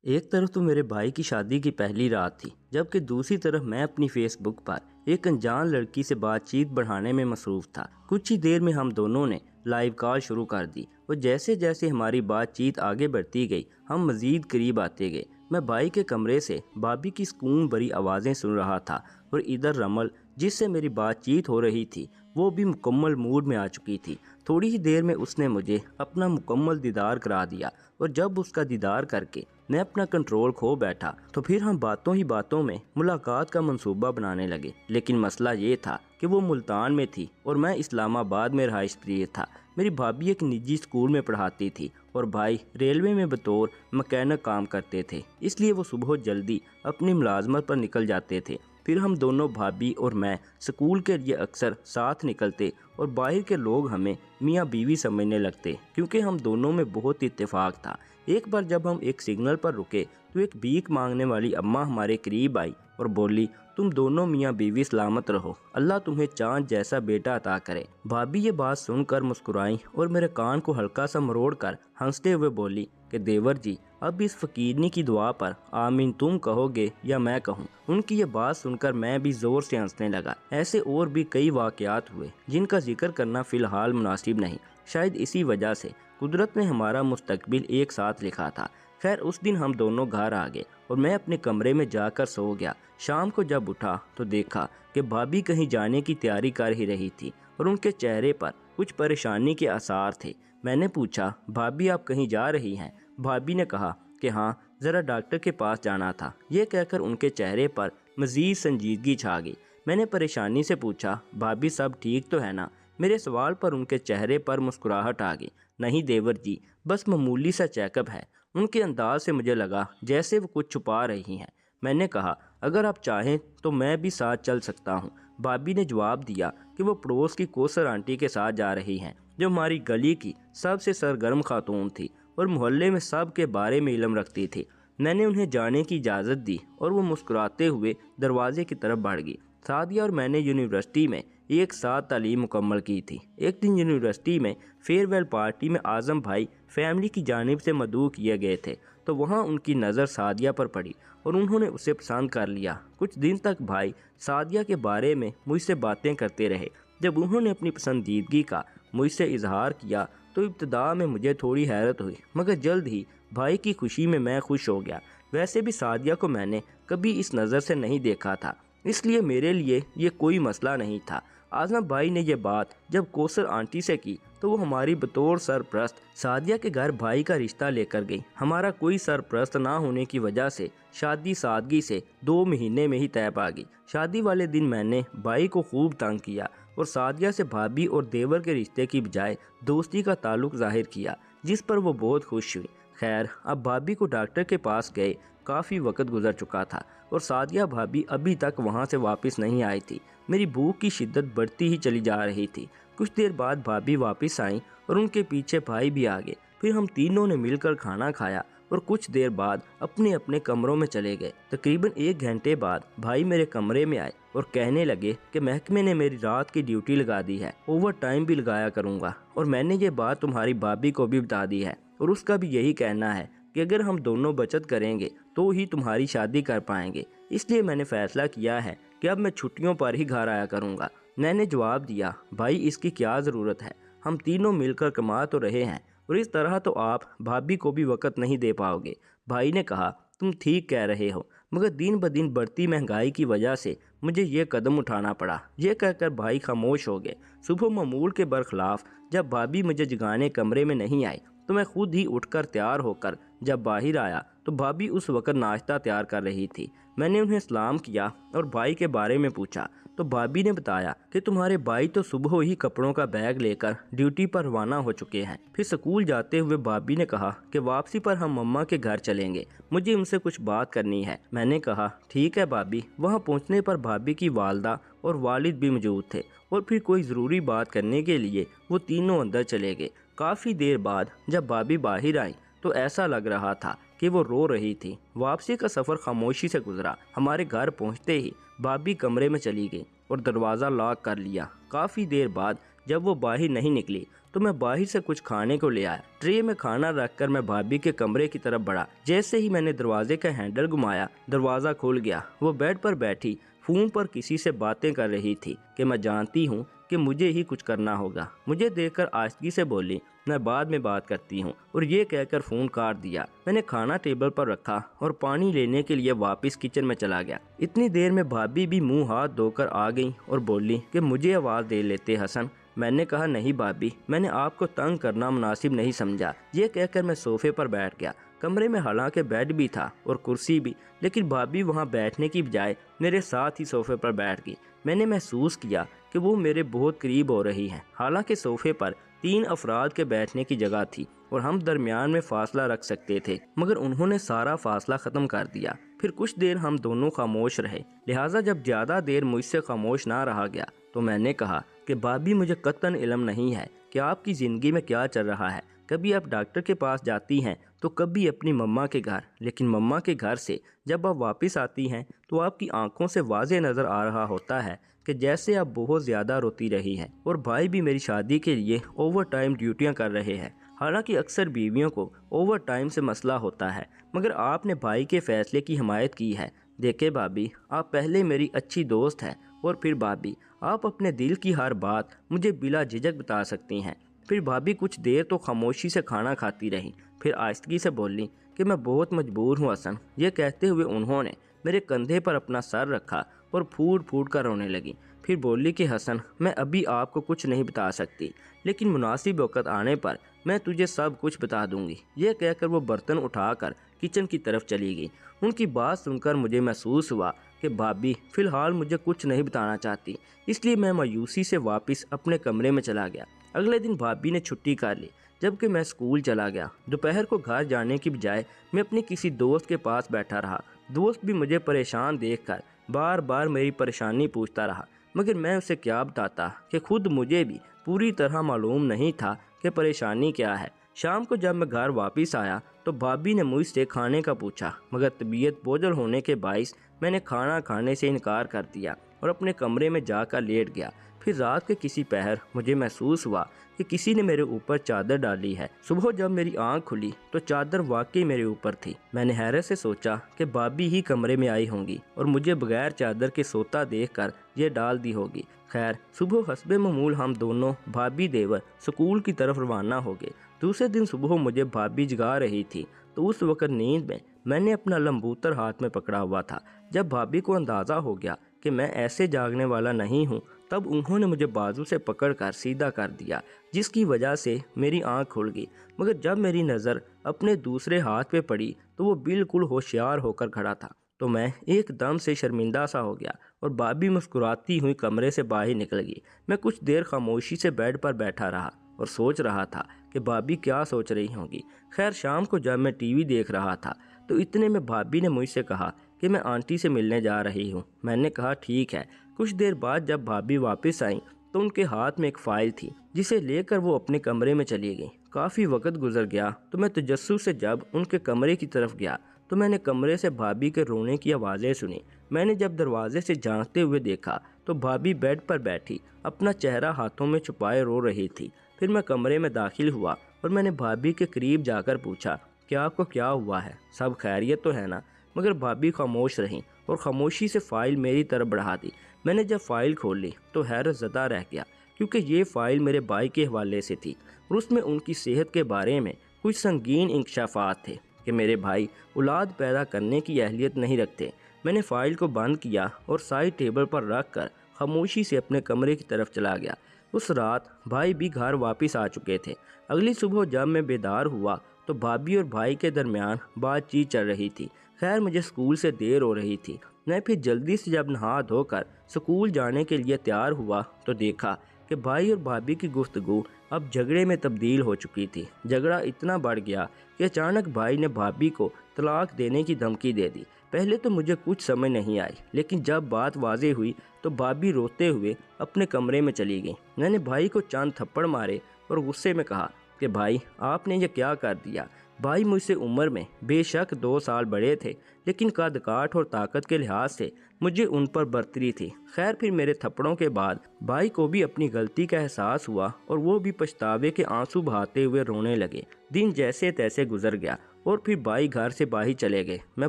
ایک طرف تو میرے بھائی کی شادی کی پہلی رات تھی، جبکہ دوسری طرف میں اپنی فیس بک پر ایک انجان لڑکی سے بات چیت بڑھانے میں مصروف تھا۔ کچھ ہی دیر میں ہم دونوں نے لائیو کال شروع کر دی اور جیسے جیسے ہماری بات چیت آگے بڑھتی گئی ہم مزید قریب آتے گئے۔ میں بھائی کے کمرے سے بھابی کی سکون بھری آوازیں سن رہا تھا اور ادھر رمل جس سے میری بات چیت ہو رہی تھی وہ بھی مکمل موڈ میں آ چکی تھی۔ تھوڑی ہی دیر میں اس نے مجھے اپنا مکمل دیدار کرا دیا اور جب اس کا دیدار کر کے میں اپنا کنٹرول کھو بیٹھا تو پھر ہم باتوں ہی باتوں میں ملاقات کا منصوبہ بنانے لگے۔ لیکن مسئلہ یہ تھا کہ وہ ملتان میں تھی اور میں اسلام آباد میں رہائش پذیر تھا۔ میری بھابھی ایک نجی اسکول میں پڑھاتی تھی اور بھائی ریلوے میں بطور مکینک کام کرتے تھے، اس لیے وہ صبح جلدی اپنی ملازمت پر نکل جاتے تھے۔ پھر ہم دونوں بھابھی اور میں سکول کے لیے اکثر ساتھ نکلتے اور باہر کے لوگ ہمیں میاں بیوی سمجھنے لگتے کیونکہ ہم دونوں میں بہت اتفاق تھا۔ ایک بار جب ہم ایک سگنل پر رکے تو ایک بھیک مانگنے والی اماں ہمارے قریب آئی اور بولی، تم دونوں میاں بیوی سلامت رہو، اللہ تمہیں چاند جیسا بیٹا عطا کرے۔ بھابھی یہ بات سن کر مسکرائیں اور میرے کان کو ہلکا سا مروڑ کر ہنستے ہوئے بولی کہ دیور جی اب اس فقیرنی کی دعا پر آمین تم کہو گے یا میں کہوں؟ ان کی یہ بات سن کر میں بھی زور سے ہنسنے لگا۔ ایسے اور بھی کئی واقعات ہوئے جن کا ذکر کرنا فی الحال مناسب نہیں، شاید اسی وجہ سے قدرت نے ہمارا مستقبل ایک ساتھ لکھا تھا۔ خیر اس دن ہم دونوں گھر آ گئے اور میں اپنے کمرے میں جا کر سو گیا۔ شام کو جب اٹھا تو دیکھا کہ بھابھی کہیں جانے کی تیاری کر ہی رہی تھی اور ان کے چہرے پر کچھ پریشانی کے آثار تھے۔ میں نے پوچھا، بھابھی آپ کہیں جا رہی ہیں؟ بھابھی نے کہا کہ ہاں ذرا ڈاکٹر کے پاس جانا تھا۔ یہ کہہ کر ان کے چہرے پر مزید سنجیدگی چھا گئی۔ میں نے پریشانی سے پوچھا، بھابھی سب ٹھیک تو ہے نا؟ میرے سوال پر ان کے چہرے پر مسکراہٹ آ گئی۔ نہیں دیور جی، بس معمولی سا چیک اپ ہے۔ ان کے انداز سے مجھے لگا جیسے وہ کچھ چھپا رہی ہیں۔ میں نے کہا اگر آپ چاہیں تو میں بھی ساتھ چل سکتا ہوں۔ بھابھی نے جواب دیا کہ وہ پڑوس کی کوثر آنٹی کے ساتھ جا رہی ہیں جو ہماری گلی کی سب سے سرگرم خاتون تھی اور محلے میں سب کے بارے میں علم رکھتی تھی۔ میں نے انہیں جانے کی اجازت دی اور وہ مسکراتے ہوئے دروازے کی طرف بڑھ گئی۔ سعدیہ اور میں نے یونیورسٹی میں ایک ساتھ تعلیم مکمل کی تھی۔ ایک دن یونیورسٹی میں فیئر ویل پارٹی میں اعظم بھائی فیملی کی جانب سے مدعو کیے گئے تھے تو وہاں ان کی نظر سعدیہ پر پڑی اور انہوں نے اسے پسند کر لیا۔ کچھ دن تک بھائی سعدیہ کے بارے میں مجھ سے باتیں کرتے رہے۔ جب انہوں نے اپنی پسندیدگی کا مجھ سے اظہار کیا تو ابتدا میں مجھے تھوڑی حیرت ہوئی مگر جلد ہی بھائی کی خوشی میں خوش ہو گیا۔ ویسے بھی سعدیہ کو میں نے کبھی اس نظر سے نہیں دیکھا تھا، اس لیے میرے لیے یہ کوئی مسئلہ نہیں تھا۔ اعظم بھائی نے یہ بات جب کوثر آنٹی سے کی تو وہ ہماری بطور سرپرست سعدیہ کے گھر بھائی کا رشتہ لے کر گئی۔ ہمارا کوئی سرپرست نہ ہونے کی وجہ سے شادی سادگی سے 2 مہینے میں ہی طے پا گئی۔ شادی والے دن میں نے بھائی کو خوب تنگ کیا اور سعدیہ سے بھابھی اور دیور کے رشتے کی بجائے دوستی کا تعلق ظاہر کیا جس پر وہ بہت خوش ہوئی۔ خیر اب بھابھی کو ڈاکٹر کے پاس گئے کافی وقت گزر چکا تھا اور سعدیہ بھابھی ابھی تک وہاں سے واپس نہیں آئی تھی۔ میری بھوک کی شدت بڑھتی ہی چلی جا رہی تھی۔ کچھ دیر بعد بھابھی واپس آئیں اور ان کے پیچھے بھائی بھی آ گئے۔ پھر ہم تینوں نے مل کر کھانا کھایا اور کچھ دیر بعد اپنے اپنے کمروں میں چلے گئے۔ تقریباً 1 گھنٹے بعد بھائی میرے کمرے میں آئے اور کہنے لگے کہ محکمے نے میری رات کی ڈیوٹی لگا دی ہے، اوور ٹائم بھی لگایا کروں گا، اور میں نے یہ بات تمہاری بھابھی کو بھی بتا دی ہے اور اس کا بھی یہی کہنا ہے کہ اگر ہم دونوں بچت کریں گے تو ہی تمہاری شادی کر پائیں گے، اس لیے میں نے فیصلہ کیا ہے کہ اب میں چھٹیوں پر ہی گھر آیا کروں گا۔ میں نے جواب دیا، بھائی اس کی کیا ضرورت ہے، ہم تینوں مل کر کما تو رہے ہیں اور اس طرح تو آپ بھابھی کو بھی وقت نہیں دے پاؤ گے۔ بھائی نے کہا، تم ٹھیک کہہ رہے ہو مگر دن بدن بڑھتی مہنگائی کی وجہ سے مجھے یہ قدم اٹھانا پڑا۔ یہ کہہ کر بھائی خاموش ہو گئے۔ صبح معمول کے برخلاف جب بھابھی مجھے جگانے کمرے میں نہیں آئی تو میں خود ہی اٹھ کر تیار ہو کر جب باہر آیا تو بھابھی اس وقت ناشتہ تیار کر رہی تھی۔ میں نے انہیں سلام کیا اور بھائی کے بارے میں پوچھا تو بھابھی نے بتایا کہ تمہارے بھائی تو صبح ہی کپڑوں کا بیگ لے کر ڈیوٹی پر روانہ ہو چکے ہیں۔ پھر سکول جاتے ہوئے بھابھی نے کہا کہ واپسی پر ہم مما کے گھر چلیں گے، مجھے ان سے کچھ بات کرنی ہے۔ میں نے کہا ٹھیک ہے بھابھی۔ وہاں پہنچنے پر بھابھی کی والدہ اور والد بھی موجود تھے اور پھر کوئی ضروری بات کرنے کے لیے وہ تینوں اندر چلے گئے۔ کافی دیر بعد جب بھابھی باہر آئی تو ایسا لگ رہا تھا کہ وہ رو رہی تھی۔ واپسی کا سفر خاموشی سے گزرا۔ ہمارے گھر پہنچتے ہی بھابھی کمرے میں چلی گئی اور دروازہ لاک کر لیا۔ کافی دیر بعد جب وہ باہر نہیں نکلی تو میں باہر سے کچھ کھانے کو لے آیا۔ ٹرے میں کھانا رکھ کر میں بھابی کے کمرے کی طرف بڑھا۔ جیسے ہی میں نے دروازے کا ہینڈل گھمایا، دروازہ کھل گیا۔ وہ بیڈ پر بیٹھی فون پر کسی سے باتیں کر رہی تھی کہ میں جانتی ہوں کہ مجھے ہی کچھ کرنا ہوگا۔ مجھے دیکھ کر آہستگی سے بولی، میں بعد میں بات کرتی ہوں، اور یہ کہہ کر فون کاٹ دیا۔ میں نے کھانا ٹیبل پر رکھا اور پانی لینے کے لیے واپس کچن میں چلا گیا۔ اتنی دیر میں بھابی بھی منہ ہاتھ دھو کر آ گئی اور بولی کہ مجھے آواز دے لیتے حسن۔ میں نے کہا نہیں بھابی، میں نے آپ کو تنگ کرنا مناسب نہیں سمجھا۔ یہ کہہ کر میں صوفے پر بیٹھ گیا۔ کمرے میں حالانکہ بیڈ بھی تھا اور کرسی بھی، لیکن بھابی وہاں بیٹھنے کی بجائے میرے ساتھ ہی صوفے پر بیٹھ گئی۔ میں نے محسوس کیا کہ وہ میرے بہت قریب ہو رہی ہیں۔ حالانکہ صوفے پر 3 افراد کے بیٹھنے کی جگہ تھی اور ہم درمیان میں فاصلہ رکھ سکتے تھے، مگر انہوں نے سارا فاصلہ ختم کر دیا۔ پھر کچھ دیر ہم دونوں خاموش رہے، لہٰذا جب زیادہ دیر مجھ سے خاموش نہ رہا گیا تو میں نے کہا کہ بھابی مجھے قطعاً علم نہیں ہے کہ آپ کی زندگی میں کیا چل رہا ہے۔ کبھی آپ ڈاکٹر کے پاس جاتی ہیں تو کبھی اپنی مما کے گھر، لیکن مما کے گھر سے جب آپ واپس آتی ہیں تو آپ کی آنکھوں سے واضح نظر آ رہا ہوتا ہے کہ جیسے آپ بہت زیادہ روتی رہی ہیں، اور بھائی بھی میری شادی کے لیے اوور ٹائم ڈیوٹیاں کر رہے ہیں۔ حالانکہ اکثر بیویوں کو اوور ٹائم سے مسئلہ ہوتا ہے، مگر آپ نے بھائی کے فیصلے کی حمایت کی ہے۔ دیکھیں بھابی، آپ پہلے میری اچھی دوست ہیں، اور پھر بھابی آپ اپنے دل کی ہر بات مجھے بلا جھجک بتا سکتی ہیں۔ پھر بھابی کچھ دیر تو خاموشی سے کھانا کھاتی رہی، پھر آہستگی سے بولی کہ میں بہت مجبور ہوں حسن۔ یہ کہتے ہوئے انہوں نے میرے کندھے پر اپنا سر رکھا اور پھوٹ پھوٹ کر رونے لگی۔ پھر بولی کہ حسن، میں ابھی آپ کو کچھ نہیں بتا سکتی، لیکن مناسب وقت آنے پر میں تجھے سب کچھ بتا دوں گی۔ یہ کہہ کر وہ برتن اٹھا کر کچن کی طرف چلی گئی۔ ان کی بات سن کر مجھے محسوس ہوا کہ بھابی فی الحال مجھے کچھ نہیں بتانا چاہتی، اس لیے میں مایوسی سے واپس اپنے کمرے میں چلا گیا۔ اگلے دن بھابی نے چھٹی کر لی، جبکہ میں اسکول چلا گیا۔ دوپہر کو گھر جانے کی بجائے میں اپنی کسی دوست کے پاس بیٹھا رہا۔ دوست بھی مجھے پریشان دیکھ کر بار بار میری پریشانی پوچھتا رہا، مگر میں اسے کیا بتاتا کہ خود مجھے بھی پوری طرح معلوم نہیں تھا کہ پریشانی کیا ہے۔ شام کو جب میں گھر واپس آیا تو بھابی نے مجھ سے کھانے کا پوچھا، مگر طبیعت بوجھل ہونے کے باعث میں نے کھانا کھانے سے انکار کر دیا اور اپنے کمرے میں جا کر لیٹ گیا۔ پھر رات کے کسی پہر مجھے محسوس ہوا کہ کسی نے میرے اوپر چادر ڈالی ہے۔ صبح جب میری آنکھ کھلی تو چادر واقعی میرے اوپر تھی۔ میں نے حیرت سے سوچا کہ بھابی ہی کمرے میں آئی ہوں گی اور مجھے بغیر چادر کے سوتا دیکھ کر یہ ڈال دی ہوگی۔ خیر، صبح حسب معمول ہم دونوں بھابی دیور اسکول کی طرف روانہ ہو گئے۔ دوسرے دن صبح مجھے بھابی جگا رہی تھی تو اس وقت نیند میں نے اپنا لمبوتر ہاتھ میں پکڑا ہوا تھا۔ جب بھابی کو اندازہ ہو گیا کہ میں ایسے جاگنے والا نہیں ہوں، تب انہوں نے مجھے بازو سے پکڑ کر سیدھا کر دیا، جس کی وجہ سے میری آنکھ کھل گئی۔ مگر جب میری نظر اپنے دوسرے ہاتھ پہ پڑی تو وہ بالکل ہوشیار ہو کر کھڑا تھا، تو میں ایک دم سے شرمندہ سا ہو گیا اور بھابی مسکراتی ہوئی کمرے سے باہر نکل گئی۔ میں کچھ دیر خاموشی سے بیڈ پر بیٹھا رہا اور سوچ رہا تھا کہ بھابی کیا سوچ رہی ہوگی۔ خیر، شام کو جب میں ٹی وی دیکھ رہا تھا تو اتنے میں بھابی نے مجھ سے کہا کہ میں آنٹی سے ملنے جا رہی ہوں۔ میں نے کہا ٹھیک ہے۔ کچھ دیر بعد جب بھابی واپس آئیں تو ان کے ہاتھ میں ایک فائل تھی، جسے لے کر وہ اپنے کمرے میں چلی گئیں۔ کافی وقت گزر گیا تو میں تجسس سے جب ان کے کمرے کی طرف گیا تو میں نے کمرے سے بھابی کے رونے کی آوازیں سنی۔ میں نے جب دروازے سے جھانکتے ہوئے دیکھا تو بھابی بیڈ پر بیٹھی اپنا چہرہ ہاتھوں میں چھپائے رو رہی تھی۔ پھر میں کمرے میں داخل ہوا اور میں نے بھابی کے قریب جا کر پوچھا کہ آپ کو کیا ہوا ہے، سب خیریت تو ہے نا؟ مگر بھابی خاموش رہیں اور خاموشی سے فائل میری طرف بڑھا دی۔ میں نے جب فائل کھول لی تو حیرت زدہ رہ گیا، کیونکہ یہ فائل میرے بھائی کے حوالے سے تھی اور اس میں ان کی صحت کے بارے میں کچھ سنگین انکشافات تھے کہ میرے بھائی اولاد پیدا کرنے کی اہلیت نہیں رکھتے۔ میں نے فائل کو بند کیا اور سائڈ ٹیبل پر رکھ کر خاموشی سے اپنے کمرے کی طرف چلا گیا۔ اس رات بھائی بھی گھر واپس آ چکے تھے۔ اگلی صبح جب میں بیدار ہوا تو بھابی اور بھائی کے درمیان بات چیت چل رہی تھی۔ خیر، مجھے اسکول سے دیر ہو رہی تھی۔ میں پھر جلدی سے جب نہا دھو کر اسکول جانے کے لیے تیار ہوا تو دیکھا کہ بھائی اور بھابی کی گفتگو اب جھگڑے میں تبدیل ہو چکی تھی۔ جھگڑا اتنا بڑھ گیا کہ اچانک بھائی نے بھابی کو طلاق دینے کی دھمکی دے دی۔ پہلے تو مجھے کچھ سمجھ نہیں آئی، لیکن جب بات واضح ہوئی تو بھابی روتے ہوئے اپنے کمرے میں چلی گئی۔ میں نے بھائی کو چند تھپڑ مارے اور غصے میں کہا کہ بھائی، آپ نے یہ کیا کر دیا؟ بھائی مجھ سے عمر میں بے شک 2 سال بڑے تھے، لیکن قد کاٹ اور طاقت کے لحاظ سے مجھے ان پر برتری تھی۔ خیر پھر میرے تھپڑوں کے بعد بھائی کو بھی اپنی غلطی کا احساس ہوا اور وہ بھی پچھتاوے کے آنسو بہاتے ہوئے رونے لگے۔ دن جیسے تیسے گزر گیا اور پھر بھائی گھر سے باہر چلے گئے۔ میں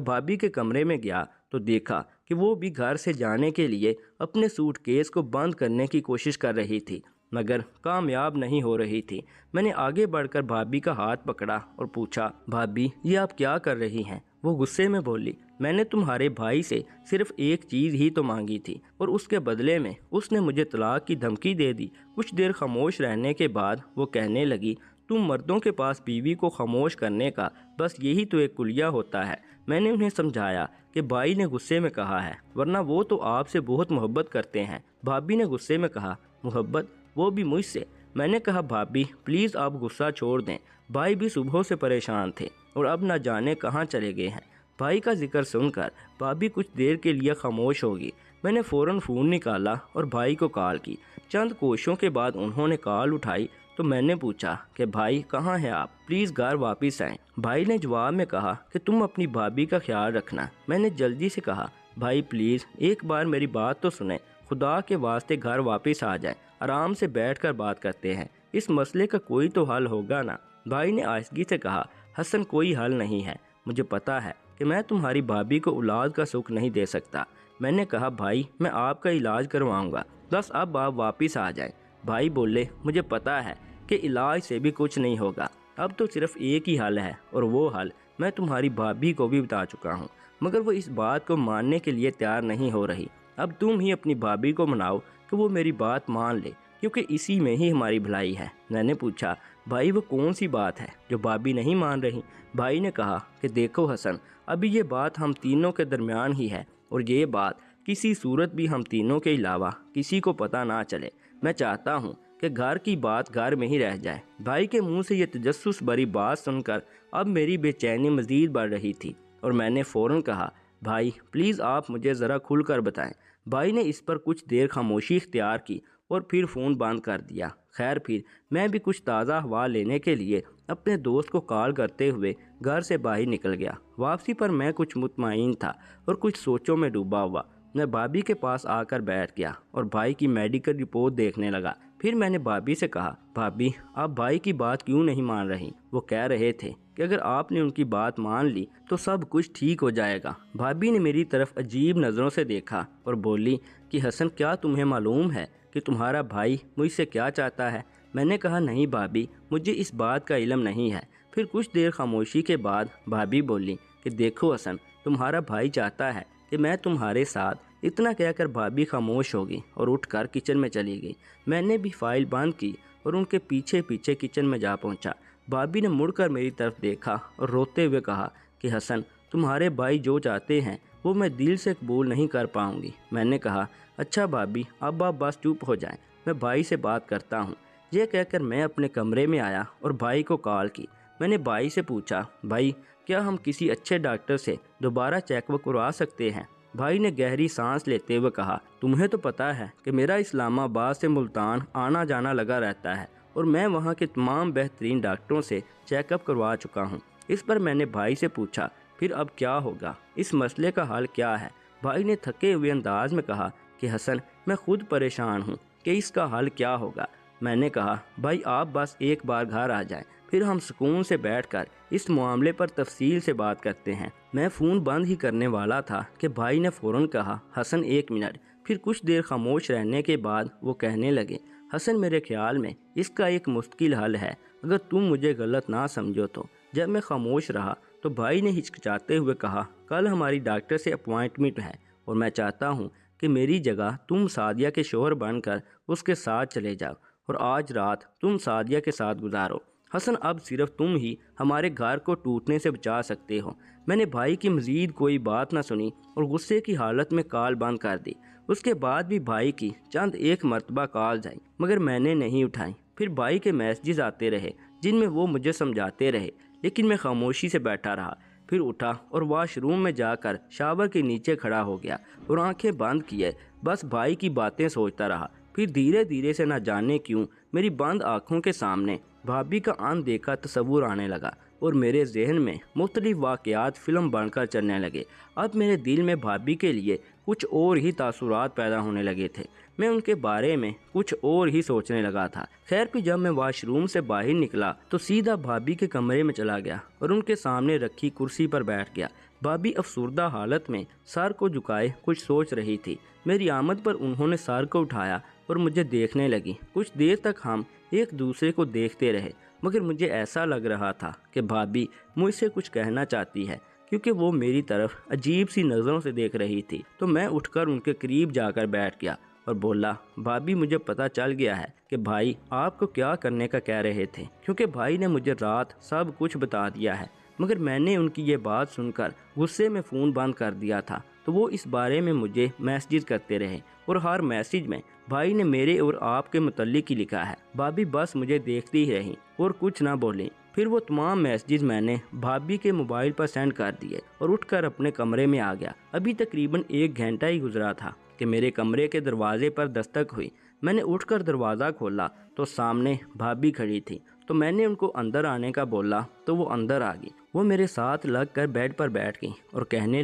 بھابھی کے کمرے میں گیا تو دیکھا کہ وہ بھی گھر سے جانے کے لیے اپنے سوٹ کیس کو بند کرنے کی کوشش کر رہی تھی، مگر کامیاب نہیں ہو رہی تھی۔ میں نے آگے بڑھ کر بھابھی کا ہاتھ پکڑا اور پوچھا، بھابھی یہ آپ کیا کر رہی ہیں؟ وہ غصے میں بولی، میں نے تمہارے بھائی سے صرف ایک چیز ہی تو مانگی تھی اور اس کے بدلے میں اس نے مجھے طلاق کی دھمکی دے دی۔ کچھ دیر خاموش رہنے کے بعد وہ کہنے لگی، تم مردوں کے پاس بیوی کو خاموش کرنے کا بس یہی تو ایک کلیہ ہوتا ہے۔ میں نے انہیں سمجھایا کہ بھائی نے غصے میں کہا ہے، ورنہ وہ تو آپ سے بہت محبت کرتے ہیں۔ بھابھی نے غصے میں کہا، محبت؟ وہ بھی مجھ سے؟ میں نے کہا، بھابھی پلیز آپ غصہ چھوڑ دیں، بھائی بھی صبح سے پریشان تھے اور اب نہ جانے کہاں چلے گئے ہیں۔ بھائی کا ذکر سن کر بھابھی کچھ دیر کے لیے خاموش ہوگی۔ میں نے فوراً فون نکالا اور بھائی کو کال کی۔ چند کوششوں کے بعد انہوں نے کال اٹھائی تو میں نے پوچھا کہ بھائی کہاں ہیں آپ؟ پلیز گھر واپس آئیں۔ بھائی نے جواب میں کہا کہ تم اپنی بھابھی کا خیال رکھنا۔ میں نے جلدی سے کہا، بھائی پلیز ایک بار میری بات تو سنیں، خدا کے واسطے گھر واپس آ جائیں، آرام سے بیٹھ کر بات کرتے ہیں، اس مسئلے کا کوئی تو حل ہوگا نا۔ بھائی نے آہستگی سے کہا، حسن کوئی حل نہیں ہے، مجھے پتا ہے کہ میں تمہاری بھابھی کو اولاد کا سکھ نہیں دے سکتا۔ میں نے کہا، بھائی میں آپ کا علاج کرواؤں گا، بس اب آپ واپس آ جائیں۔ بھائی بولے، مجھے پتا ہے کہ علاج سے بھی کچھ نہیں ہوگا، اب تو صرف ایک ہی حل ہے اور وہ حل میں تمہاری بھابھی کو بھی بتا چکا ہوں، مگر وہ اس بات کو ماننے کے لیے تیار نہیں ہو رہی۔ اب تم ہی اپنی بھابھی کو مناؤ کہ وہ میری بات مان لے، کیونکہ اسی میں ہی ہماری بھلائی ہے۔ میں نے پوچھا، بھائی وہ کون سی بات ہے جو بھابھی نہیں مان رہی؟ بھائی نے کہا کہ دیکھو حسن، ابھی یہ بات ہم تینوں کے درمیان ہی ہے اور یہ بات کسی صورت بھی ہم تینوں کے علاوہ کسی کو پتہ نہ چلے۔ میں چاہتا ہوں کہ گھر کی بات گھر میں ہی رہ جائے۔ بھائی کے منہ سے یہ تجسس بھری بات سن کر اب میری بے چینی مزید بڑھ رہی تھی اور میں نے فوراً کہا، بھائی پلیز آپ مجھے ذرا کھل کر بتائیں۔ بھائی نے اس پر کچھ دیر خاموشی اختیار کی اور پھر فون بند کر دیا۔ خیر پھر میں بھی کچھ تازہ ہوا لینے کے لیے اپنے دوست کو کال کرتے ہوئے گھر سے باہر نکل گیا۔ واپسی پر میں کچھ مطمئن تھا اور کچھ سوچوں میں ڈوبا ہوا۔ میں بھابھی کے پاس آ کر بیٹھ گیا اور بھائی کی میڈیکل رپورٹ دیکھنے لگا۔ پھر میں نے بھابھی سے کہا، بھابھی آپ بھائی کی بات کیوں نہیں مان رہی؟ وہ کہہ رہے تھے کہ اگر آپ نے ان کی بات مان لی تو سب کچھ ٹھیک ہو جائے گا۔ بھابھی نے میری طرف عجیب نظروں سے دیکھا اور بولی کہ حسن کیا تمہیں معلوم ہے کہ تمہارا بھائی مجھ سے کیا چاہتا ہے؟ میں نے کہا، نہیں بھابھی مجھے اس بات کا علم نہیں ہے۔ پھر کچھ دیر خاموشی کے بعد بھابھی بولی کہ دیکھو حسن، تمہارا بھائی چاہتا ہے کہ میں تمہارے ساتھ۔ اتنا کہہ کر بھابھی خاموش ہو گئی اور اٹھ کر کچن میں چلی گئی۔ میں نے بھی فائل بند کی اور ان کے پیچھے پیچھے کچن میں جا پہنچا۔ بھابھی نے مڑ کر میری طرف دیکھا اور روتے ہوئے کہا کہ حسن تمہارے بھائی جو چاہتے ہیں وہ میں دل سے قبول نہیں کر پاؤں گی۔ میں نے کہا، اچھا بھابھی اب آپ بس چپ ہو جائیں، میں بھائی سے بات کرتا ہوں۔ یہ کہہ کر میں اپنے کمرے میں آیا اور بھائی کو کال کی۔ میں نے بھائی سے پوچھا، بھائی کیا ہم کسی اچھے ڈاکٹر سے دوبارہ چیک اپ کروا سکتے ہیں؟ بھائی نے گہری سانس لیتے ہوئے کہا، تمہیں تو پتا ہے کہ میرا اسلام آباد سے ملتان آنا جانا لگا رہتا ہے اور میں وہاں کے تمام بہترین ڈاکٹروں سے چیک اپ کروا چکا ہوں۔ اس پر میں نے بھائی سے پوچھا، پھر اب کیا ہوگا؟ اس مسئلے کا حل کیا ہے؟ بھائی نے تھکے ہوئے انداز میں کہا کہ حسن میں خود پریشان ہوں کہ اس کا حل کیا ہوگا۔ میں نے کہا، بھائی آپ بس ایک بار گھر آ جائیں، پھر ہم سکون سے بیٹھ کر اس معاملے پر تفصیل سے بات کرتے ہیں۔ میں فون بند ہی کرنے والا تھا کہ بھائی نے فوراً کہا، حسن ایک منٹ۔ پھر کچھ دیر خاموش رہنے کے بعد وہ کہنے لگے، حسن میرے خیال میں اس کا ایک مستقل حل ہے، اگر تم مجھے غلط نہ سمجھو تو۔ جب میں خاموش رہا تو بھائی نے ہچکچاتے ہوئے کہا، کل ہماری ڈاکٹر سے اپوائنٹمنٹ ہے اور میں چاہتا ہوں کہ میری جگہ تم سعدیہ کے شوہر بن کر اس کے ساتھ چلے جاؤ اور آج رات تم سعدیہ کے ساتھ گزارو۔ حسن اب صرف تم ہی ہمارے گھر کو ٹوٹنے سے بچا سکتے ہو۔ میں نے بھائی کی مزید کوئی بات نہ سنی اور غصے کی حالت میں کال بند کر دی۔ اس کے بعد بھی بھائی کی چند ایک مرتبہ کالز آئیں مگر میں نے نہیں اٹھائیں۔ پھر بھائی کے میسیجز آتے رہے جن میں وہ مجھے سمجھاتے رہے، لیکن میں خاموشی سے بیٹھا رہا۔ پھر اٹھا اور واش روم میں جا کر شاور کے نیچے کھڑا ہو گیا اور آنکھیں بند کیے بس بھائی کی باتیں سوچتا رہا۔ پھر دھیرے دھیرے سے نہ جانے کیوں میری بند آنکھوں کے سامنے بھابھی کا اندیکھا تصور آنے لگا۔ اور میرے ذہن میں مختلف واقعات فلم بن کر چلنے لگے۔ اب میرے دل میں بھابھی کے لیے کچھ اور ہی تاثرات پیدا ہونے لگے تھے۔ میں ان کے بارے میں کچھ اور ہی سوچنے لگا تھا۔ خیر پھر جب میں واش روم سے باہر نکلا تو سیدھا بھابھی کے کمرے میں چلا گیا اور ان کے سامنے رکھی کرسی پر بیٹھ گیا۔ بھابھی افسردہ حالت میں سر کو جھکائے کچھ سوچ رہی تھی۔ میری آمد پر انہوں نے سر کو اٹھایا اور مجھے دیکھنے لگی۔ کچھ دیر تک ہم ایک دوسرے کو دیکھتے رہے، مگر مجھے ایسا لگ رہا تھا کہ بھابھی مجھ سے کچھ کہنا چاہتی ہے، کیونکہ وہ میری طرف عجیب سی نظروں سے دیکھ رہی تھی۔ تو میں اٹھ کر ان کے قریب جا کر بیٹھ گیا اور بولا، بھابھی مجھے پتہ چل گیا ہے کہ بھائی آپ کو کیا کرنے کا کہہ رہے تھے، کیونکہ بھائی نے مجھے رات سب کچھ بتا دیا ہے، مگر میں نے ان کی یہ بات سن کر غصے میں فون بند کر دیا تھا۔ تو وہ اس بارے میں مجھے میسیج کرتے رہے اور ہر میسیج میں بھائی نے میرے اور آپ کے متعلق ہی لکھا ہے۔ بھابھی بس مجھے دیکھتی ہی رہیں اور کچھ نہ بولیں۔ پھر وہ تمام میسیجز میں نے بھابھی کے موبائل پر سینڈ کر دیے اور اٹھ کر اپنے کمرے میں آ گیا۔ ابھی تقریباً 1 گھنٹہ ہی گزرا تھا کہ میرے کمرے کے دروازے پر دستک ہوئی۔ میں نے اٹھ کر دروازہ کھولا تو سامنے بھابھی کھڑی تھی۔ تو میں نے ان کو اندر آنے کا بولا تو وہ اندر آ گئی۔ وہ میرے ساتھ لگ کر بیڈ پر بیٹھ گئی اور کہنے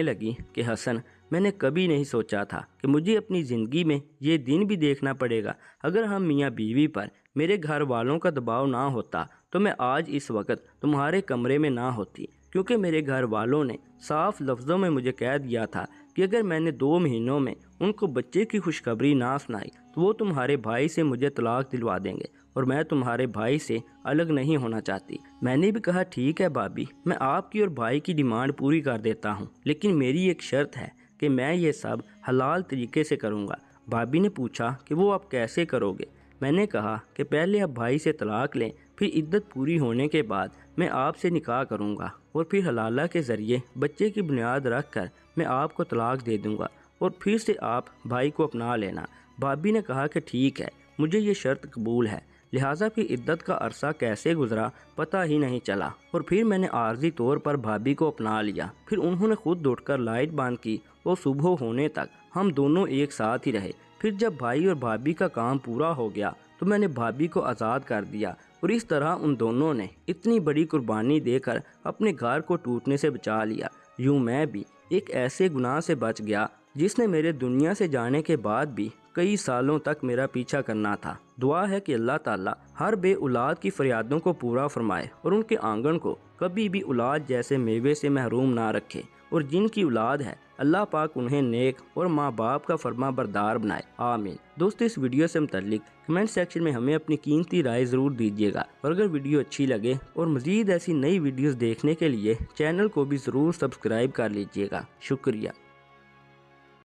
لگی کہ حسن، میں نے کبھی نہیں سوچا تھا کہ مجھے اپنی زندگی میں یہ دن بھی دیکھنا پڑے گا۔ اگر ہم میاں بیوی پر میرے گھر والوں کا دباؤ نہ ہوتا تو میں آج اس وقت تمہارے کمرے میں نہ ہوتی، کیونکہ میرے گھر والوں نے صاف لفظوں میں مجھے کہہ دیا تھا کہ اگر میں نے 2 مہینوں میں ان کو بچے کی خوشخبری نہ سنائی تو وہ تمہارے بھائی سے مجھے طلاق دلوا دیں گے، اور میں تمہارے بھائی سے الگ نہیں ہونا چاہتی۔ میں نے بھی کہا ٹھیک ہے بھابھی، میں آپ کی اور بھائی کی ڈیمانڈ پوری کر دیتا ہوں، لیکن میری ایک شرط ہے کہ میں یہ سب حلال طریقے سے کروں گا۔ بھابھی نے پوچھا کہ وہ آپ کیسے کرو گے؟ میں نے کہا کہ پہلے آپ بھائی سے طلاق لیں، پھر عدت پوری ہونے کے بعد میں آپ سے نکاح کروں گا، اور پھر حلالہ کے ذریعے بچے کی بنیاد رکھ کر میں آپ کو طلاق دے دوں گا، اور پھر سے آپ بھائی کو اپنا لینا۔ بھابھی نے کہا کہ ٹھیک ہے، مجھے یہ شرط قبول ہے۔ لہٰذا پھر عدت کا عرصہ کیسے گزرا پتہ ہی نہیں چلا، اور پھر میں نے عارضی طور پر بھابھی کو اپنا لیا۔ پھر انہوں نے خود اٹھ کر لائٹ بند کی اور صبح ہونے تک ہم دونوں ایک ساتھ ہی رہے۔ پھر جب بھائی اور بھابھی کا کام پورا ہو گیا تو میں نے بھابھی کو آزاد کر دیا، اور اس طرح ان دونوں نے اتنی بڑی قربانی دے کر اپنے گھر کو ٹوٹنے سے بچا لیا۔ یوں میں بھی ایک ایسے گناہ سے بچ گیا جس نے میرے دنیا سے جانے کے بعد بھی کئی سالوں تک میرا پیچھا کرنا تھا۔ دعا ہے کہ اللہ تعالیٰ ہر بے اولاد کی فریادوں کو پورا فرمائے اور ان کے آنگن کو کبھی بھی اولاد جیسے میوے سے محروم نہ رکھے، اور جن کی اولاد ہے اللہ پاک انہیں نیک اور ماں باپ کا فرما بردار بنائے، آمین۔ دوستو اس ویڈیو سے متعلق کمنٹ سیکشن میں ہمیں اپنی قیمتی رائے ضرور دیجیے گا، اور اگر ویڈیو اچھی لگے اور مزید ایسی نئی ویڈیوز دیکھنے کے لیے چینل کو بھی ضرور سبسکرائب کر لیجیے گا۔ شکریہ۔